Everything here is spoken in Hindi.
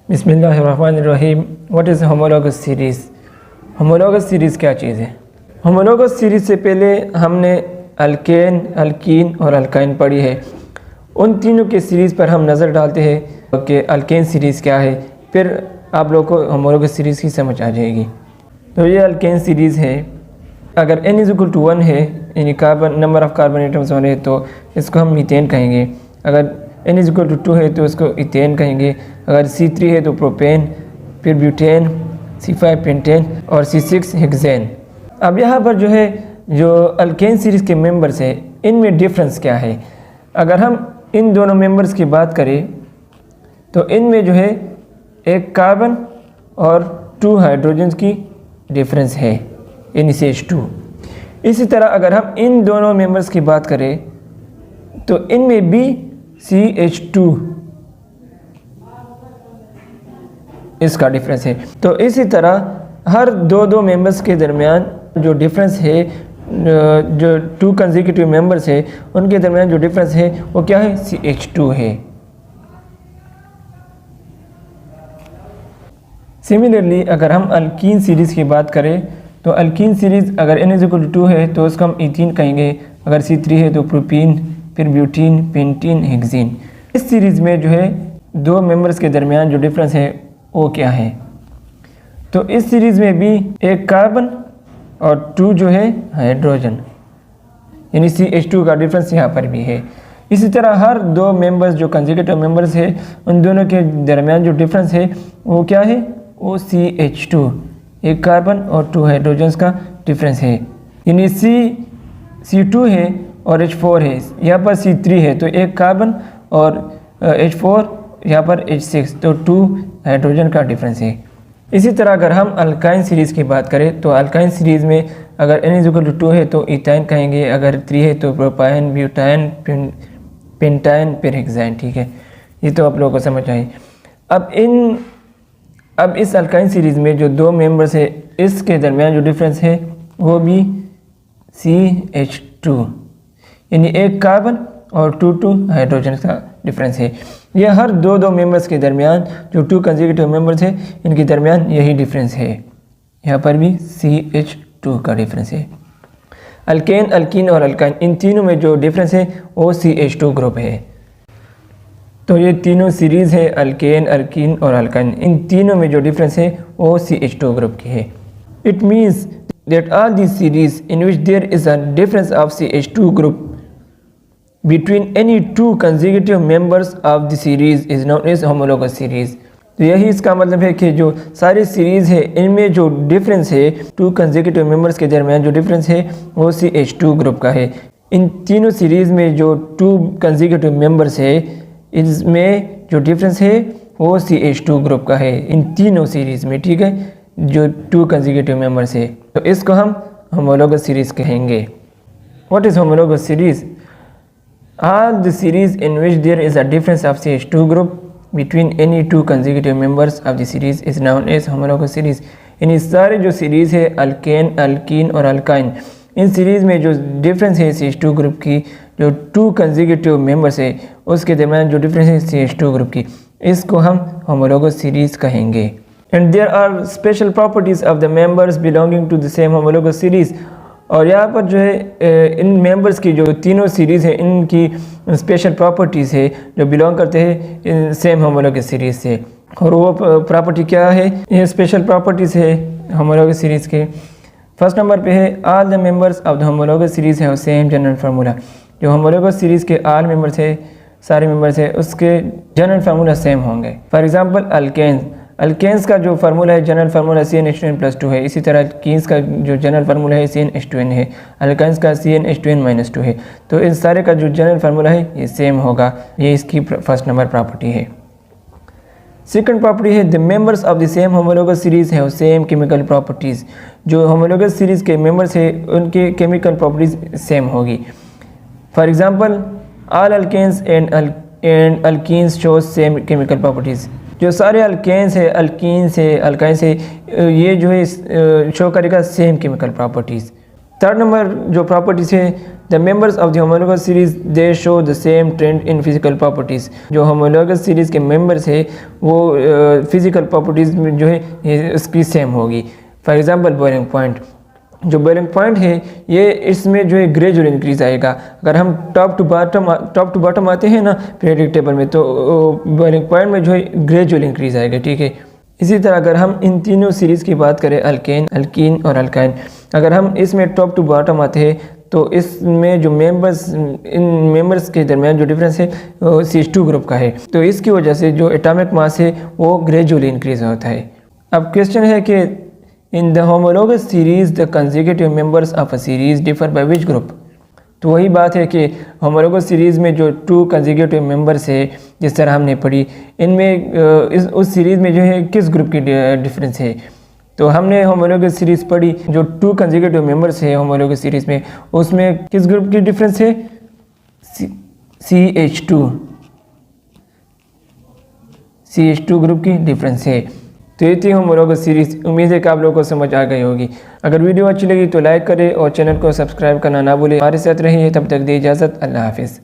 बिस्मिल्लाहिर्रहमानिर्रहीम। What is homologous series? Homologous series क्या चीज़ है? होमोलॉगस सीरीज़ से पहले हमने अल्केन, अल्कीन और अल्काइन पढ़ी है। उन तीनों के सीरीज़ पर हम नज़र डालते हैं कि अल्केन सीरीज़ क्या है, फिर आप लोगों को होमोलॉगस सीरीज़ की समझ आ जाएगी। तो ये अल्केन सीरीज़ है। अगर n=1 है, यानी carbon number of carbon atoms 1 है, तो इसको हम मीथेन कहेंगे। अगर n=2 है तो इसको इथेन कहेंगे। अगर C3 है तो प्रोपेन, फिर ब्यूटेन, C5 पेंटेन और C6 हेक्सेन। अब यहाँ पर जो अल्केन सीरीज़ के मेंबर्स है, इनमें डिफरेंस क्या है? अगर हम इन दोनों मेंबर्स की बात करें तो इनमें एक कार्बन और 2 हाइड्रोजन की डिफरेंस है, NH2। इसी तरह अगर हम इन दोनों मेंबर्स की बात करें तो इनमें भी CH2 इसका डिफरेंस है। तो इसी तरह हर दो मेंबर्स के दरमियान जो डिफरेंस है, जो 2 कंसेक्यूटिव मेंबर्स है उनके दरमियान जो डिफरेंस है वो क्या है? CH2 है। सिमिलरली अगर हम अल्कीन सीरीज़ की बात करें तो अल्कीन सीरीज़ अगर n=2 है तो उसको हम इथीन कहेंगे। अगर C3 है तो प्रोपीन, फिर ब्यूटीन, पेंटीन, हेक्सीन। इस सीरीज़ में 2 मेंबर्स के दरमियान जो डिफरेंस है वो क्या है? तो इस सीरीज़ में भी एक कार्बन और 2 हाइड्रोजन, यानी CH2 का डिफरेंस यहाँ पर भी है। इसी तरह हर 2 मेंबर्स जो कंसेक्यूटिव मेंबर्स है उन दोनों के दरमियान जो डिफरेंस है वो क्या है? वो CH2, एक कार्बन और 2 हाइड्रोजन्स का डिफरेंस है। यानी C2 है और H4 है, यहाँ पर C3 है तो एक कार्बन और H4, यहाँ पर H6, तो 2 हाइड्रोजन का डिफरेंस है। इसी तरह अगर हम अल्काइन सीरीज़ की बात करें तो अल्काइन सीरीज़ में अगर n=2 है तो इथाइन कहेंगे। अगर 3 है तो प्रोपाइन, ब्यूटाइन, पेंटाइन, फिर हेक्साइन। ठीक है, ये तो आप लोगों को समझ आई। अब इस अल्काइन सीरीज़ में जो 2 मेंबर्स है इसके दरमियान जो डिफरेंस है वो भी CH2, यानी एक कार्बन और 2 हाइड्रोजन का डिफरेंस है। यह हर 2 मेंबर्स के दरमियान जो 2 कंसेक्यूटिव मेंबर्स है इनके दरमियान यही डिफरेंस है। यहाँ पर भी CH2 का डिफरेंस है। अल्केन, अल्कीन और अल्काइन, इन तीनों में जो डिफरेंस है वो CH2 ग्रुप है। तो ये तीनों सीरीज़ है, अल्केन, अल्कीन और अल्काइन, इन तीनों में जो डिफरेंस है वो CH2 ग्रुप की है। It means that all the series in which there is a difference of CH2 group between any 2 consecutive members of the series is known as homologous series। तो यही इसका मतलब है कि जो सारी सीरीज़ है इनमें जो डिफरेंस है 2 consecutive members के दरमियान जो डिफरेंस है वो CH2 ग्रुप का है। इन तीनों सीरीज़ में जो 2 consecutive members है इसमें जो डिफरेंस है वो CH2 ग्रुप का है इन तीनों सीरीज़ में। ठीक है, जो 2 consecutive members है तो इसको हम homologous series कहेंगे। What is homologous series? All the series in which there is a difference of CH2 group between any 2 consecutive members of the series is known as homologous series। यानी सारे जो सीरीज़ है अल्केन, अल्कीन और अल्काइन, इन सीरीज़ में जो डिफरेंस है CH2 ग्रुप की, जो 2 consecutive members है उसके दरमियान जो डिफरेंस है CH2 ग्रुप की, इसको हम homologous series कहेंगे। And there are special properties of the members belonging to the same homologous series। और यहाँ पर इन मेंबर्स की जो तीनों सीरीज़ है इनकी स्पेशल प्रॉपर्टीज़ है जो बिलोंग करते हैं सेम होमोलॉगस सीरीज़ से। और वो प्रॉपर्टी क्या है? ये स्पेशल प्रॉपर्टीज़ है होमोलॉगस सीरीज़ के। फर्स्ट नंबर पे है all the members of the homologous series है सेम जनरल फार्मूला। जो होमोलॉगस सीरीज़ के ऑल मेंबर्स है, सारे मेंबर्स है, उसके जनरल फार्मूला सेम होंगे। फॉर एग्जांपल अल्केन्स का जो फार्मूला है जनरल फार्मूला CnH2n+2 है। इसी तरह अल्कीन्स का जो जनरल फार्मूला है CnH2n है। अल्काइन्स का CnH2n-2 है। तो इन सारे का जो जनरल फार्मूला है ये सेम होगा। ये इसकी फर्स्ट नंबर प्रॉपर्टी है। सेकंड प्रॉपर्टी है the members of the same homologous series have same chemical properties. जो होमोलॉगस सीरीज़ के मेंबर्स है उनके केमिकल प्रॉपर्टीज़ सेम होगी। For example all alkanes and alkenes show same chemical properties. जो सारे अल्केन्स है, अल्कीन्स है, अल्काइन्स है, ये शो करेगा same chemical properties. Third number जो प्रॉपर्टीज़ है, the members of the homologous series they show the same trend in physical properties. जो होमोलोगस सीरीज़ के मेंबर्स है वो फिजिकल प्रॉपर्टीज़ में जो है इसकी सेम होगी। फॉर एग्जांपल बॉइलिंग पॉइंट, जो बॉइलिंग पॉइंट है ये इसमें जो है ग्रेजुअल इंक्रीज आएगा। अगर हम टॉप टू बॉटम आते हैं ना पीरियोडिक टेबल में, तो बॉइलिंग पॉइंट में जो है ग्रेजुअल इंक्रीज आएगा, ठीक है। इसी तरह अगर हम इन तीनों सीरीज़ की बात करें, अल्केन, अल्कीन और अल्काइन, अगर हम इसमें टॉप टू बॉटम आते हैं तो इसमें जो मेंबर्स, इन मेंबर्स के दरमियान जो डिफरेंस है वो CH2 ग्रुप का है, तो इसकी वजह से जो एटॉमिक मास है वो ग्रेजुअली इंक्रीज होता है। अब क्वेश्चन है कि in the homologous series the consecutive members of a series differ by which group. तो वही बात है कि होमोलोगस सीरीज़ में जो 2 कंसेक्यूटिव मेंबर्स है, जिस तरह हमने पढ़ी, इनमें उस सीरीज़ में जो है किस ग्रुप की डिफरेंस है। तो हमने होमोलोगस सीरीज़ पढ़ी, जो 2 कंसेक्यूटिव मेंबर्स है होमोलोगस सीरीज़ में, उसमें किस ग्रुप की डिफरेंस है, CH2 ग्रुप की डिफरेंस है। तो ये थी होमोलोगस सीरीज़। उम्मीद है कि आप लोगों को समझ आ गई होगी। अगर वीडियो अच्छी लगी तो लाइक करें और चैनल को सब्सक्राइब करना ना भूलें। हमारे साथ रहिए, तब तक दी इजाज़त। अल्लाह हाफिज़।